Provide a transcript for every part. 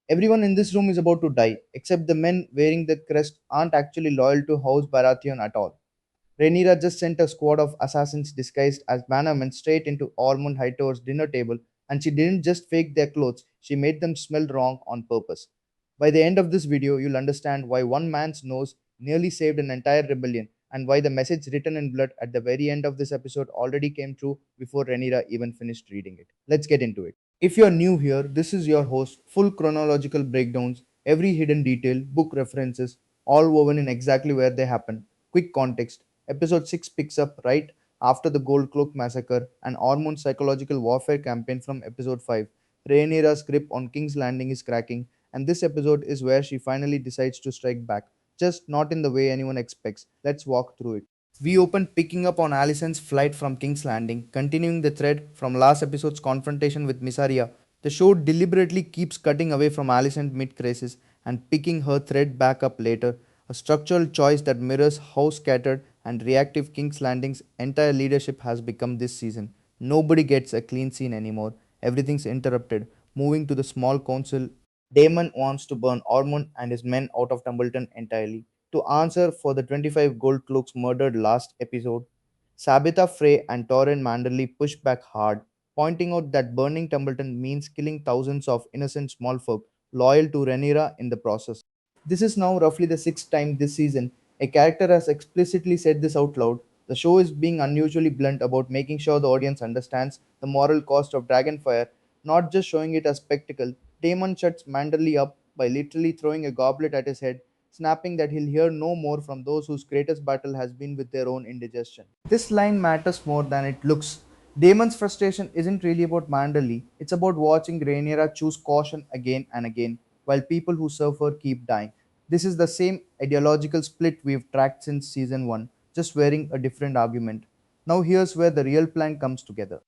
Everyone in this room is about to die, except the men wearing the crest aren't actually loyal to House Baratheon at all. Rhaenyra just sent a squad of assassins disguised as bannermen straight into Ormond Hightower's dinner table, and she didn't just fake their clothes, she made them smell wrong on purpose. By the end of this video, you'll understand why one man's nose nearly saved an entire rebellion, and why the message written in blood at the very end of this episode already came true before Rhaenyra even finished reading it. Let's get into it. If you're new here, this is your host, full chronological breakdowns, every hidden detail, book references, all woven in exactly where they happen. Quick context. Episode 6 picks up right after the Gold Cloak massacre and Ormond's psychological warfare campaign from episode 5. Rhaenyra's grip on King's Landing is cracking, and this episode is where she finally decides to strike back. Just not in the way anyone expects. Let's walk through it. We open picking up on Alyson's flight from King's Landing, continuing the thread from last episode's confrontation with Missaria. The show deliberately keeps cutting away from Alyson mid-crisis and picking her thread back up later, a structural choice that mirrors how scattered and reactive King's Landing's entire leadership has become this season. Nobody gets a clean scene anymore. Everything's interrupted. Moving to the small council, Daemon wants to burn Ormond and his men out of Tumbleton entirely. To answer for the 25 gold cloaks murdered last episode, Sabitha Frey and Torren Manderly push back hard, pointing out that burning Tumbleton means killing thousands of innocent small folk loyal to Rhaenyra in the process. This is now roughly the sixth time this season a character has explicitly said this out loud. The show is being unusually blunt about making sure the audience understands the moral cost of Dragonfire, not just showing it as spectacle. Daemon shuts Manderly up by literally throwing a goblet at his head, snapping that he'll hear no more from those whose greatest battle has been with their own indigestion. This line matters more than it looks. Damon's frustration isn't really about Manderly, it's about watching Rhaenyra choose caution again and again, while people who suffer keep dying. This is the same ideological split we've tracked since season 1, just wearing a different argument. Now here's where the real plan comes together.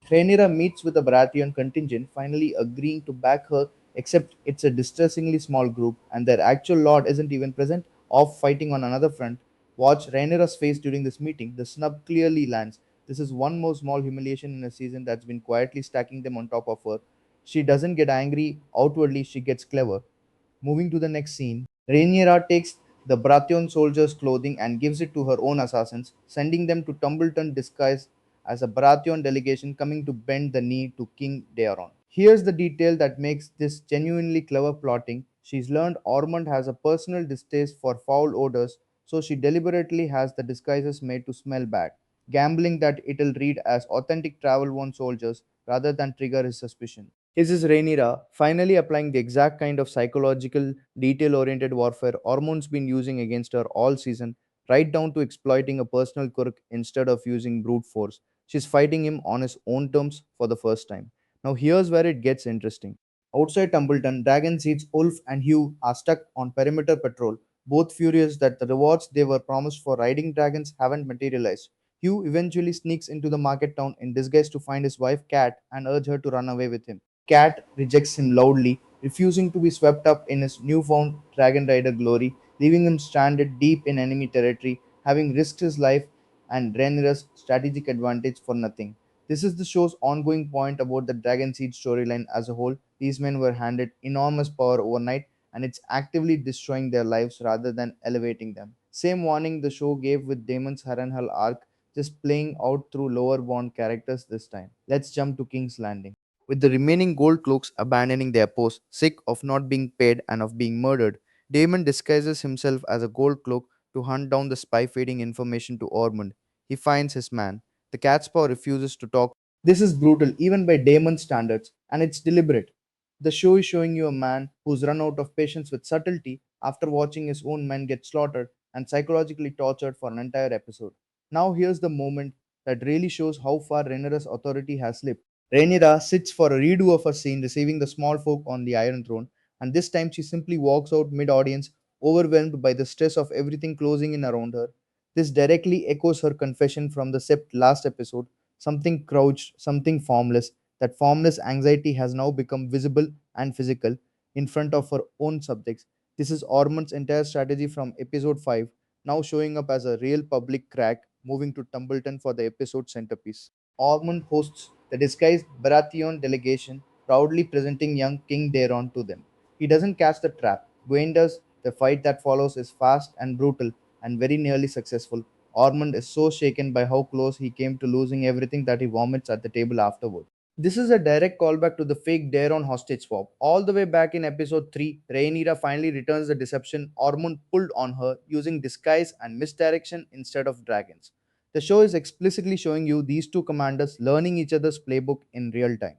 Rhaenyra meets with the Baratheon contingent, finally agreeing to back her, except it's a distressingly small group, and their actual lord isn't even present, off fighting on another front. Watch Rhaenyra's face during this meeting. The snub clearly lands. This is one more small humiliation in a season that's been quietly stacking them on top of her. She doesn't get angry outwardly, she gets clever. Moving to the next scene, Rhaenyra takes the Baratheon soldier's clothing and gives it to her own assassins, sending them to Tumbleton disguised as a Baratheon delegation coming to bend the knee to King Daeron. Here's the detail that makes this genuinely clever plotting. She's learned Ormond has a personal distaste for foul odors, so she deliberately has the disguises made to smell bad, gambling that it'll read as authentic travel worn soldiers rather than trigger his suspicion. His is Rhaenyra, finally applying the exact kind of psychological, detail oriented warfare Ormond's been using against her all season, right down to exploiting a personal quirk instead of using brute force. She's fighting him on his own terms for the first time. Now, here's where it gets interesting. Outside Tumbleton, Dragon Seeds, Ulf, and Hugh are stuck on perimeter patrol, both furious that the rewards they were promised for riding dragons haven't materialized. Hugh eventually sneaks into the market town in disguise to find his wife Cat and urge her to run away with him. Cat rejects him loudly, refusing to be swept up in his newfound Dragon Rider glory, leaving him stranded deep in enemy territory, having risked his life and Rhaenyra's strategic advantage for nothing. This is the show's ongoing point about the Dragon Seed storyline as a whole. These men were handed enormous power overnight, and it's actively destroying their lives rather than elevating them. Same warning the show gave with Damon's Harrenhal arc, just playing out through lower bond characters this time. Let's jump to King's Landing. With the remaining gold cloaks abandoning their post, sick of not being paid and of being murdered, Damon disguises himself as a gold cloak to hunt down the spy feeding information to Ormond. He finds his man. The Catspaw refuses to talk. This is brutal, even by Damon's standards, and it's deliberate. The show is showing you a man who's run out of patience with subtlety after watching his own men get slaughtered and psychologically tortured for an entire episode. Now, here's the moment that really shows how far Rhaenyra's authority has slipped. Rhaenyra sits for a redo of her scene receiving the small folk on the Iron Throne, and this time she simply walks out mid audience, overwhelmed by the stress of everything closing in around her. This directly echoes her confession from the Sept last episode, something crouched, something formless. That formless anxiety has now become visible and physical in front of her own subjects. This is Ormond's entire strategy from episode 5, now showing up as a real public crack, moving to Tumbleton for the episode centerpiece. Ormond hosts the disguised Baratheon delegation, proudly presenting young King Daeron to them. He doesn't catch the trap. Gwaine does. The fight that follows is fast and brutal and very nearly successful. Ormond is so shaken by how close he came to losing everything that he vomits at the table afterward. This is a direct callback to the fake Daeron hostage swap. All the way back in episode 3, Rhaenyra finally returns the deception Ormond pulled on her using disguise and misdirection instead of dragons. The show is explicitly showing you these two commanders learning each other's playbook in real time.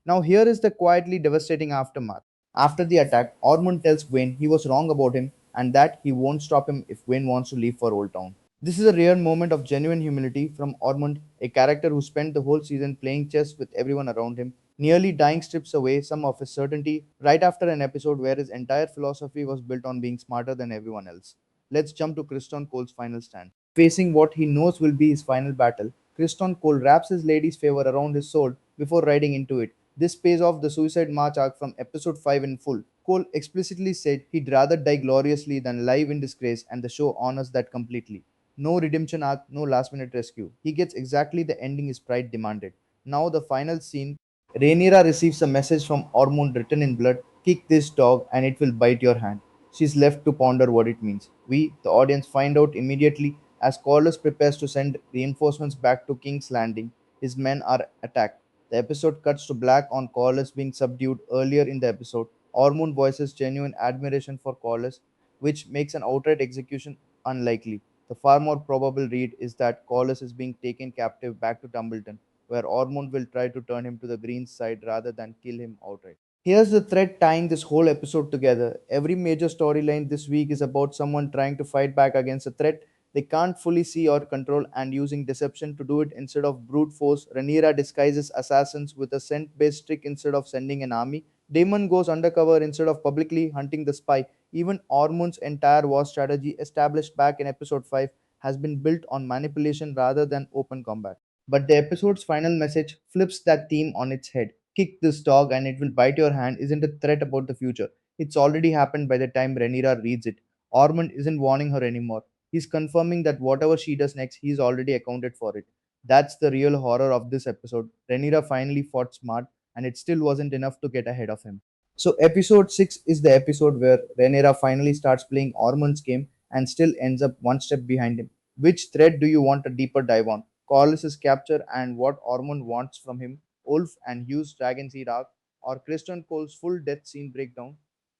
Now, here is the quietly devastating aftermath. After the attack, Ormond tells Gwaine he was wrong about him and that he won't stop him if Gwaine wants to leave for Old Town. This is a rare moment of genuine humility from Ormond, a character who spent the whole season playing chess with everyone around him, nearly dying strips away some of his certainty right after an episode where his entire philosophy was built on being smarter than everyone else. Let's jump to Criston Cole's final stand. Facing what he knows will be his final battle, Criston Cole wraps his lady's favor around his sword before riding into it. This pays off the Suicide March arc from episode 5 in full. Cole explicitly said he'd rather die gloriously than live in disgrace, and the show honors that completely. No redemption arc, no last minute rescue. He gets exactly the ending his pride demanded. Now, the final scene. Rhaenyra receives a message from Ormond written in blood: kick this dog and it will bite your hand. She's left to ponder what it means. We, the audience, find out immediately as Corlys prepares to send reinforcements back to King's Landing. His men are attacked. The episode cuts to black on Corlys being subdued earlier in the episode. Ormond voices genuine admiration for Corlys, which makes an outright execution unlikely. The far more probable read is that Corlys is being taken captive back to Tumbleton, where Ormond will try to turn him to the green side rather than kill him outright. Here's the thread tying this whole episode together. Every major storyline this week is about someone trying to fight back against a threat they can't fully see or control and using deception to do it instead of brute force. Rhaenyra disguises assassins with a scent based trick instead of sending an army. Daemon goes undercover instead of publicly hunting the spy. Even Ormond's entire war strategy, established back in episode 5, has been built on manipulation rather than open combat. But the episode's final message flips that theme on its head. Kick this dog and it will bite your hand isn't a threat about the future. It's already happened by the time Rhaenyra reads it. Ormond isn't warning her anymore. He's confirming that whatever she does next, he's already accounted for it. That's the real horror of this episode. Rhaenyra finally fought smart, and it still wasn't enough to get ahead of him. So episode 6 is the episode where Rhaenyra finally starts playing Ormond's game and still ends up one step behind him. Which thread do you want a deeper dive on? Corlys' capture and what Ormond wants from him, Ulf and Hugh's Dragon Seed arc, or Criston Cole's full death scene breakdown?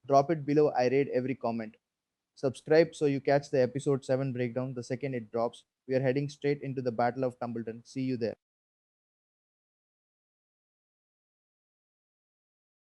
Drop it below. I read every comment. Subscribe so you catch the episode 7 breakdown the second it drops. We are heading straight into the Battle of Tumbleton. See you there.